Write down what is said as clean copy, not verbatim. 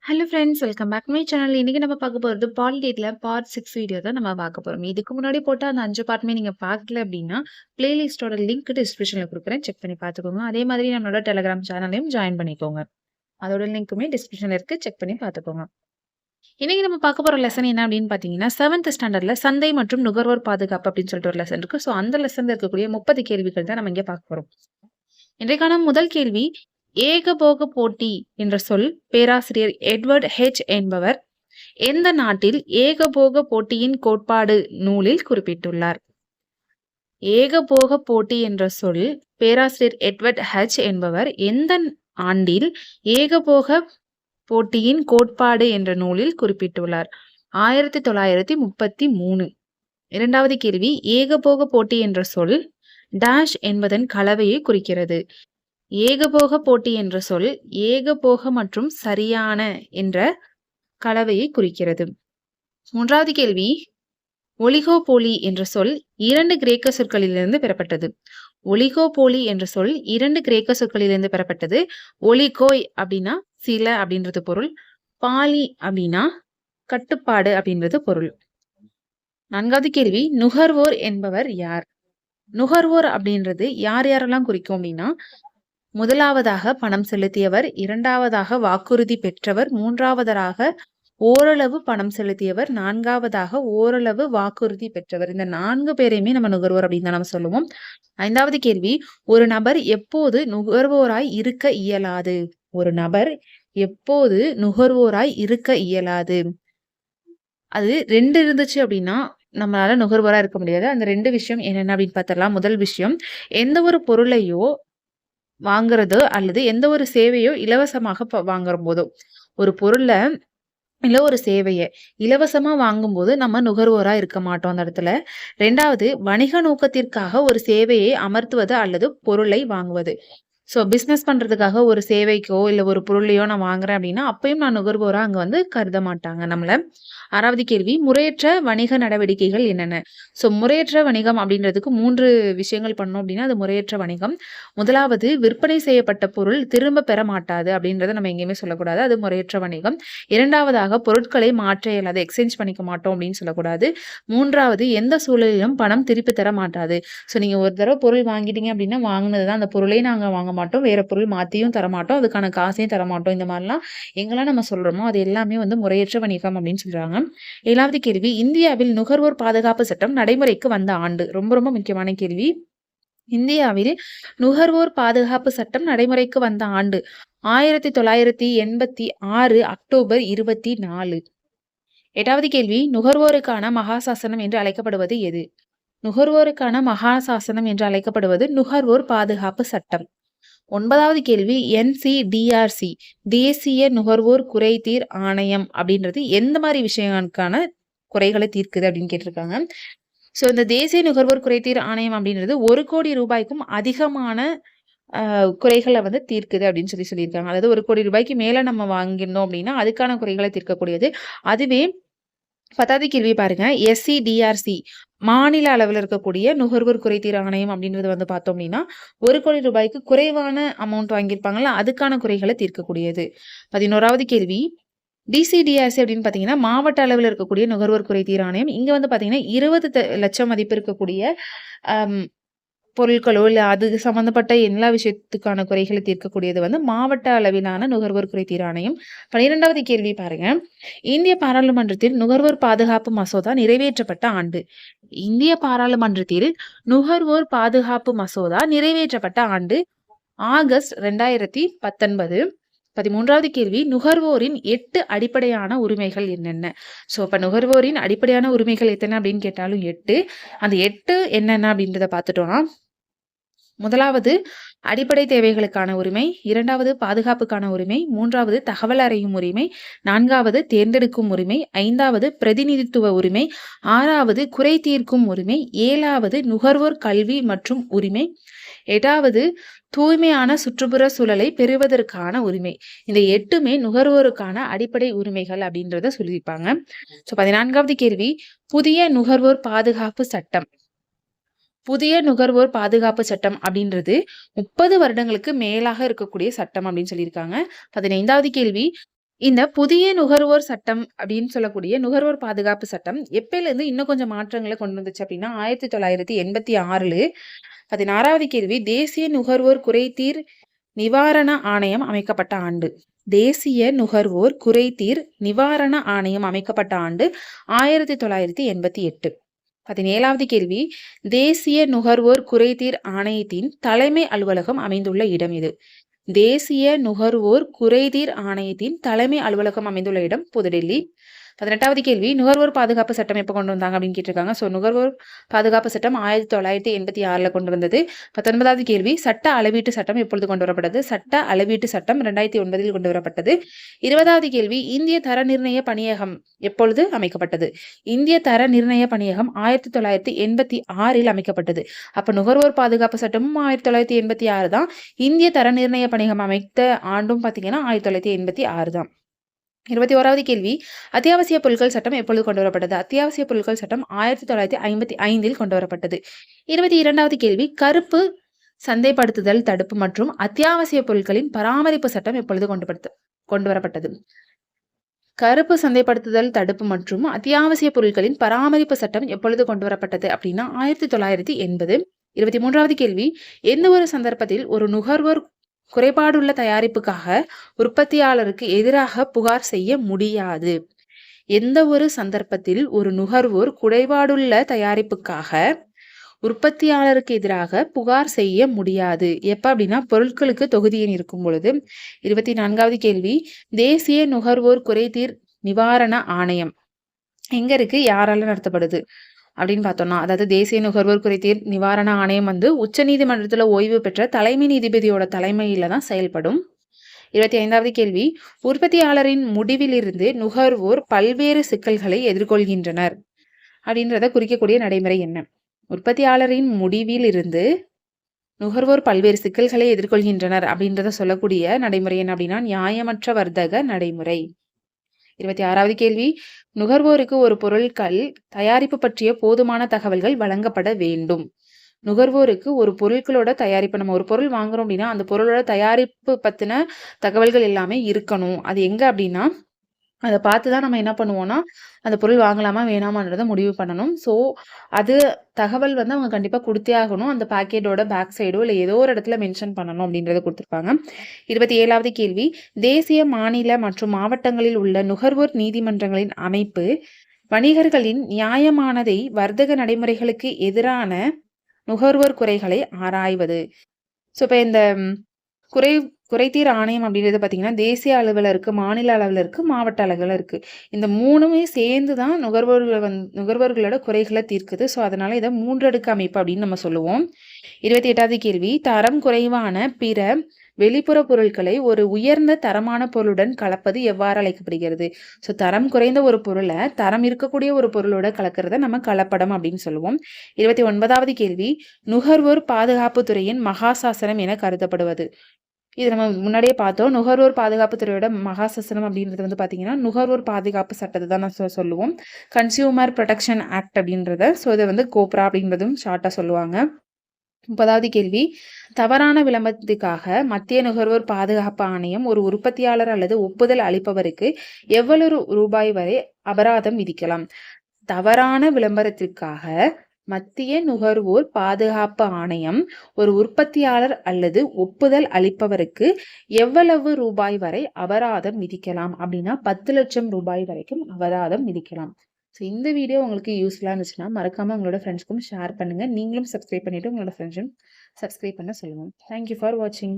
Hello friends, welcome back to my channel. இன்னைக்கு நம்ம பார்க்க போறது பாலிடேட்ல பார்ட் 6 வீடியோ தான் நம்ம பார்க்க போறோம். இதுக்கு முன்னாடி போட்ட அந்த 5 பார்ட்டுமே நீங்க பார்க்கல அப்படின்னா, பிளேலிஸ்ட்டோட லிங்க் டிஸ்கிரிப்ஷன்ல குடுக்குறேன். செக் பண்ணி பார்த்துக்கோங்க. அதே மாதிரி நம்மளோட டெலகிராம் சேனலையும் ஜாயின் பண்ணிக்கோங்க. அதோட லிங்க்குமே டிஸ்கிரிப்ஷன்ல இருக்கு. செக் பண்ணி பார்த்துக்கோங்க. இன்னைக்கு நம்ம பார்க்க போற லெசன் என்ன அப்படின்னு பார்த்தீங்கன்னா, 7th ஸ்டாண்டர்ட்ல சந்தை மற்றும் நுகர்வோர் பாதுகாப்பு அப்படின்னு சொல்லிட்டு ஒரு லெசன் இருக்கு. ஸோ அந்த லெசன்ல இருக்கக்கூடிய 30 கேள்விகள் தான் நம்ம இங்க பார்க்க போறோம். இன்றைக்கான முதல் கேள்வி, ஏகபோக போட்டி என்ற சொல் பேராசிரியர் எட்வர்ட் ஹெச் என்பவர் எந்த நாட்டில் ஏகபோக போட்டியின் கோட்பாடு நூலில் குறிப்பிட்டுள்ளார்? ஏகபோக போட்டி என்ற சொல் பேராசிரியர் எட்வர்ட் ஹெச் என்பவர் எந்த ஆண்டில் ஏகபோக போட்டியின் கோட்பாடு என்ற நூலில் குறிப்பிட்டுள்ளார்? 1933. இரண்டாவது கேள்வி, ஏகபோக போட்டி என்ற சொல் டேஷ் என்பதன் கலவையை குறிக்கிறது. ஏகபோக போட்டி என்ற சொல் ஏகபோக மற்றும் சரியான என்ற கலவையை குறிக்கிறது. மூன்றாவது கேள்வி, ஒலிகோபோலி என்ற சொல் 2 கிரேக்க சொற்களிலிருந்து பெறப்பட்டது. ஒலிகோபோலி என்ற சொல் 2 கிரேக்க சொற்களிலிருந்து பெறப்பட்டது. ஒலிகோய் அப்படின்னா சில அப்படின்றது பொருள், பாலி அப்படின்னா கட்டுப்பாடு அப்படின்றது பொருள். நான்காவது கேள்வி, நுகர்வோர் என்பவர் யார்? நுகர்வோர் அப்படின்றது யார் யாரெல்லாம் குறிக்கும் அப்படின்னா, முதலாவதாக பணம் செலுத்தியவர், இரண்டாவதாக வாக்குறுதி பெற்றவர், மூன்றாவதாக ஓரளவு பணம் செலுத்தியவர், நான்காவதாக ஓரளவு வாக்குறுதி பெற்றவர். இந்த 4 பேரையுமே நம்ம நுகர்வோர் அப்படின்னு தான் நம்ம சொல்லுவோம். ஐந்தாவது கேள்வி, ஒரு நபர் எப்போது நுகர்வோராய் இருக்க இயலாது? ஒரு நபர் எப்போது நுகர்வோராய் இருக்க இயலாது? அது 2 இருந்துச்சு அப்படின்னா நம்மளால நுகர்வோரா இருக்க முடியாது. அந்த 2 விஷயம் என்னென்ன அப்படின்னு பார்த்தரலாம். முதல் விஷயம், எந்த ஒரு பொருளையோ வாங்குறதோ அல்லது எந்த ஒரு சேவையோ இலவசமாக வாங்குற போதோ, ஒரு பொருள இல்ல ஒரு சேவைய இலவசமா வாங்கும்போது நம்ம நுகர்வோரா இருக்க மாட்டோம் அந்த இடத்துல. 2வது, வணிக நோக்கத்திற்காக ஒரு சேவையை அமர்த்துவது அல்லது பொருளை வாங்குவது. ஸோ பிசினஸ் பண்றதுக்காக ஒரு சேவைக்கோ இல்ல ஒரு பொருளையோ நான் வாங்குறேன் அப்படின்னா, அப்பயும் நான் நுகர்வோரா அங்க வந்து கருத மாட்டாங்க நம்மள. 6வது கேள்வி, முறையற்ற வணிக நடவடிக்கைகள் என்னென்ன? ஸோ முறையற்ற வணிகம் அப்படின்றதுக்கு 3 விஷயங்கள் பண்ணோம் அப்படின்னா அது முறையற்ற வணிகம். முதலாவது, விற்பனை செய்யப்பட்ட பொருள் திரும்ப பெற மாட்டாது அப்படின்றத நம்ம எங்கேயுமே சொல்லக்கூடாது. அது முறையற்ற வணிகம். 2வதாக, பொருட்களை மாற்ற இயலாது, எக்ஸ்சேஞ்ச் பண்ணிக்க மாட்டோம் அப்படின்னு சொல்லக்கூடாது. 3வது, எந்த சூழலிலும் பணம் திருப்பி தர மாட்டாது. ஸோ நீங்க ஒரு தடவை பொருள் வாங்கிட்டீங்க அப்படின்னா வாங்கினது தான், அந்த பொருளே நாங்க வாங்க மாட்டோம், வேற பொருள் மாத்தியும் தரமாட்டோம், அதுக்கான காசையும் தரமாட்டோம். இந்த மாதிரிலாம் எங்கெல்லாம் நம்ம சொல்றோமோ அது எல்லாமே வந்து முறையற்ற வணிகம் அப்படின்னு சொல்றாங்க. 7வது கேள்வி, இந்தியாவில் நுகர்வோர் பாதுகாப்பு சட்டம் நடைமுறைக்கு வந்த ஆண்டு? ரொம்ப ரொம்ப முக்கியமான கேள்வி. இந்தியாவில் நுகர்வோர் பாதுகாப்பு சட்டம் நடைமுறைக்கு வந்த ஆண்டு 1986 அக்டோபர் 24. 8வது கேள்வி, நுகர்வோருக்கான மகாசாசனம் என்று அழைக்கப்படுவது எது? நுகர்வோருக்கான மகாசாசனம் என்று அழைக்கப்படுவது நுகர்வோர் பாதுகாப்பு சட்டம். 9வது கேள்வி, NCDRC தேசிய நுகர்வோர் குறைதீர் ஆணையம் அப்படின்றது எந்த மாதிரி விஷயங்களுக்கான குறைகளை தீர்க்குது அப்படின்னு கேட்டிருக்காங்க. ஸோ இந்த தேசிய நுகர்வோர் குறைதீர் ஆணையம் அப்படின்றது 1 கோடி ரூபாய்க்கும் அதிகமான குறைகளை வந்து தீர்க்குது அப்படின்னு சொல்லியிருக்காங்க. அதாவது 1 கோடி ரூபாய்க்கு மேல நம்ம வாங்கியிருந்தோம் அப்படின்னா அதுக்கான குறைகளை தீர்க்கக்கூடியது. அதுவே 10வது கேள்வி பாருங்க, SCDRC மாநில அளவில் இருக்கக்கூடிய நுகர்வோர் குறைதீர் ஆணையம் அப்படின்றது வந்து பார்த்தோம் அப்படின்னா 1 கோடி ரூபாய்க்கு குறைவான அமௌண்ட் வாங்கியிருப்பாங்கல்ல அதுக்கான குறைகளை தீர்க்கக்கூடியது. 11வது கேள்வி, DCDRC அப்படின்னு பார்த்தீங்கன்னா மாவட்ட அளவில் இருக்கக்கூடிய நுகர்வோர் குறைதீர் ஆணையம். இங்க வந்து பார்த்தீங்கன்னா 20 லட்சம் மதிப்பு இருக்கக்கூடிய பொருட்களோ இல்ல அது சம்பந்தப்பட்ட எல்லா விஷயத்துக்கான குறைகளை தீர்க்கக்கூடியது வந்து மாவட்ட அளவிலான நுகர்வோர் குறைதீர் ஆணையம். 12வது கேள்வி பாருங்க, இந்திய பாராளுமன்றத்தில் நுகர்வோர் பாதுகாப்பு மசோதா நிறைவேற்றப்பட்ட ஆண்டு? இந்திய பாராளுமன்றத்தில் நுகர்வோர் பாதுகாப்பு மசோதா நிறைவேற்றப்பட்ட ஆண்டு ஆகஸ்ட் 2019. 13வது கேள்வி, நுகர்வோரின் 8 அடிப்படையான உரிமைகள் என்னென்ன? ஸோ அப்ப நுகர்வோரின் அடிப்படையான உரிமைகள் எத்தனை அப்படின்னு கேட்டாலும் 8. அந்த 8 என்னென்ன அப்படின்றத பார்த்துட்டோம்னா, முதலாவது அடிப்படை தேவைகளுக்கான உரிமை, 2வது பாதுகாப்புக்கான உரிமை, 3வது தகவல் அறியும் உரிமை, 4வது தேர்ந்தெடுக்கும் உரிமை, 5வது பிரதிநிதித்துவ உரிமை, 6வது குறை தீர்க்கும் உரிமை, 7வது நுகர்வோர் கல்வி மற்றும் உரிமை, 8வது தூய்மையான சுற்றுப்புற சூழலை பெறுவதற்கான உரிமை. இந்த 8மே நுகர்வோருக்கான அடிப்படை உரிமைகள் அப்படின்றத சொல்லியிருப்பாங்க. ஸோ 14வது கேள்வி, புதிய நுகர்வோர் பாதுகாப்பு சட்டம். புதிய நுகர்வோர் பாதுகாப்பு சட்டம் அப்படின்றது 30 வருடங்களுக்கு மேலாக இருக்கக்கூடிய சட்டம் அப்படின்னு சொல்லியிருக்காங்க. 15வது கேள்வி, இந்த புதிய நுகர்வோர் சட்டம் அப்படின்னு சொல்லக்கூடிய நுகர்வோர் பாதுகாப்பு சட்டம் எப்பயிலேருந்து இன்னும் கொஞ்சம் மாற்றங்களை கொண்டு வந்துச்சு அப்படின்னா 1986 16வது கேள்வி தேசிய நுகர்வோர் குறைதீர் நிவாரண ஆணையம் அமைக்கப்பட்ட ஆண்டு. தேசிய நுகர்வோர் குறைதீர் நிவாரண ஆணையம் அமைக்கப்பட்ட ஆண்டு 1988. 17வது கேள்வி தேசிய நுகர்வோர் குறைதீர் ஆணையத்தின் தலைமை அலுவலகம் அமைந்துள்ள இடம் இது. தேசிய நுகர்வோர் குறைதீர் ஆணையத்தின் தலைமை அலுவலகம் அமைந்துள்ள இடம் புதுடெல்லி. 18வது கேள்வி நுகர்வோர் பாதுகாப்பு சட்டம் எப்போ கொண்டு வந்தாங்க அப்படின்னு கேட்டிருக்காங்க. ஸோ நுகர்வோர் பாதுகாப்பு சட்டம் 1986 கொண்டு வந்தது. 19வது கேள்வி சட்ட அளவீட்டு சட்டம் எப்பொழுது கொண்டு வரப்பட்டது? சட்ட அளவீட்டு சட்டம் 2009 கொண்டு வரப்பட்டது. 20வது கேள்வி இந்திய தர நிர்ணய பணியகம் எப்பொழுது அமைக்கப்பட்டது? இந்திய தர நிர்ணய பணியகம் 1986 அமைக்கப்பட்டது. அப்ப நுகர்வோர் பாதுகாப்பு சட்டமும் 1986 தான். இந்திய தர நிர்ணய பணியகம் அமைத்த ஆண்டும் பார்த்தீங்கன்னா 1986 தான். 21வது கேள்வி அத்தியாவசிய பொருட்கள் சட்டம் எப்பொழுது கொண்டு வரப்பட்டது? அத்தியாவசிய பொருட்கள் சட்டம் 1955 கொண்டு வரப்பட்டது. 22வது கேள்வி கருப்பு சந்தைப்படுத்துதல் தடுப்பு மற்றும் அத்தியாவசிய பொருட்களின் பராமரிப்பு சட்டம் எப்பொழுது கொண்டு வரப்பட்டது? கருப்பு சந்தைப்படுத்துதல் தடுப்பு மற்றும் அத்தியாவசிய பொருட்களின் பராமரிப்பு சட்டம் எப்பொழுது கொண்டு வரப்பட்டது அப்படின்னா 1980. 23வது கேள்வி எந்த ஒரு சந்தர்ப்பத்தில் ஒரு நுகர்வோர் குறைபாடுள்ள தயாரிப்புக்காக உற்பத்தியாளருக்கு எதிராக புகார் செய்ய முடியாது? எந்த ஒரு சந்தர்ப்பத்தில் ஒரு நுகர்வோர் குறைபாடுள்ள தயாரிப்புக்காக உற்பத்தியாளருக்கு எதிராக புகார் செய்ய முடியாது? எப்ப அப்படின்னா பொருட்களுக்கு தொகுதி எண் இருக்கும் பொழுது. 24வது கேள்வி தேசிய நுகர்வோர் குறைதீர் நிவாரண ஆணையம் எங்க இருக்கு, யாரால நடத்தப்படுது அப்படின்னு பார்த்தோம்னா, அதாவது தேசிய நுகர்வோர் குறைதீர் நிவாரண ஆணையம் உச்ச நீதிமன்றத்துல ஓய்வு பெற்ற தலைமை நீதிபதியோட தலைமையில தான் செயல்படும். 25வது கேள்வி உற்பத்தியாளரின் முடிவிலிருந்து நுகர்வோர் பல்வேறு சிக்கல்களை எதிர்கொள்கின்றனர் அப்படின்றத குறிக்கக்கூடிய நடைமுறை என்ன? உற்பத்தியாளரின் முடிவில் இருந்து நுகர்வோர் பல்வேறு சிக்கல்களை எதிர்கொள்கின்றனர் அப்படின்றத சொல்லக்கூடிய நடைமுறை என்ன அப்படின்னா நியாயமற்ற வர்த்தக நடைமுறை. 26வது கேள்வி நுகர்வோருக்கு ஒரு பொருட்கள் தயாரிப்பு பற்றிய போதுமான தகவல்கள் வழங்கப்பட வேண்டும். நுகர்வோருக்கு ஒரு பொருட்களோட தயாரிப்பு, நம்ம ஒரு பொருள் வாங்குறோம் அப்படின்னா அந்த பொருளோட தயாரிப்பு பத்தின தகவல்கள் எல்லாமே இருக்கணும். அது எங்க அப்படின்னா அதை பார்த்து தான் நம்ம என்ன பண்ணுவோம்னா அந்த பொருள் வாங்கலாமா வேணாமான்றதை முடிவு பண்ணணும். ஸோ அது தகவல் அவங்க கண்டிப்பாக கொடுத்தே ஆகணும். அந்த பேக்கெட்டோட பேக் சைடோ இல்லை ஏதோ ஒரு இடத்துல மென்ஷன் பண்ணணும் அப்படின்றத கொடுத்துருப்பாங்க. 27வது கேள்வி தேசிய மாநில மற்றும் மாவட்டங்களில் உள்ள நுகர்வோர் நீதிமன்றங்களின் அமைப்பு வணிகர்களின் நியாயமானதை வர்த்தக நடைமுறைகளுக்கு எதிரான நுகர்வோர் குறைகளை ஆராய்வது. ஸோ இப்போ இந்த குறைதீர் ஆணையம் அப்படின்றது பார்த்தீங்கன்னா தேசிய அளவில் இருக்கு, மாநில அளவில் இருக்கு, மாவட்ட அளவில் இருக்கு. இந்த மூணுமே சேர்ந்து தான் நுகர்வோர்களோட குறைகளை தீர்க்குது. ஸோ அதனால இதை 3 அடுக்கு அமைப்பு அப்படின்னு நம்ம சொல்லுவோம். 28வது கேள்வி தரம் குறைவான பிற வெளிப்புற பொருட்களை ஒரு உயர்ந்த தரமான பொருளுடன் கலப்பது எவ்வாறு அழைக்கப்படுகிறது? ஸோ தரம் குறைந்த ஒரு பொருளை தரம் இருக்கக்கூடிய ஒரு பொருளோட கலக்கிறத நம்ம கலப்படம் அப்படின்னு சொல்லுவோம். 29வது கேள்வி நுகர்வோர் பாதுகாப்பு துறையின் மகாசாசனம் என கருதப்படுவது. இது நம்ம முன்னாடியே பார்த்தோம். நுகர்வோர் பாதுகாப்பு துறையோட மகாசாசனம் அப்படின்றது பார்த்தீங்கன்னா நுகர்வோர் பாதுகாப்பு சட்டத்தை தான் நான் சொல்லுவோம். கன்சியூமர் ப்ரொடெக்ஷன் ஆக்ட் அப்படின்றத. ஸோ இதை கோப்ரா அப்படின்றதும் ஷார்ட்டாக சொல்லுவாங்க. 30வது கேள்வி தவறான விளம்பரத்துக்காக மத்திய நுகர்வோர் பாதுகாப்பு ஆணையம் ஒரு உற்பத்தியாளர் அல்லது ஒப்புதல் அளிப்பவருக்கு எவ்வளவு ரூபாய் வரை அபராதம் விதிக்கலாம்? தவறான விளம்பரத்திற்காக மத்திய நுகர்வோர் பாதுகாப்பு ஆணையம் ஒரு உற்பத்தியாளர் அல்லது ஒப்புதல் அளிப்பவருக்கு எவ்வளவு ரூபாய் வரை அபராதம் விதிக்கலாம் அப்படின்னா 10 லட்சம் ரூபாய் வரைக்கும் அபராதம் விதிக்கலாம். ஸோ இந்த வீடியோ உங்களுக்கு யூஸ்ஃபுல்லாக இருந்துச்சுன்னா மறக்காமல் உங்களோட ஃப்ரெண்ட்ஸ்க்கும் ஷேர் பண்ணுங்கள். நீங்களும் சப்ஸ்கிரைப் பண்ணிவிட்டு உங்களோட ஃப்ரெண்ட்ஸும் சப்ஸ்கிரைப் பண்ண சொல்லுங்கள். தேங்க்யூ ஃபார் வாட்சிங்.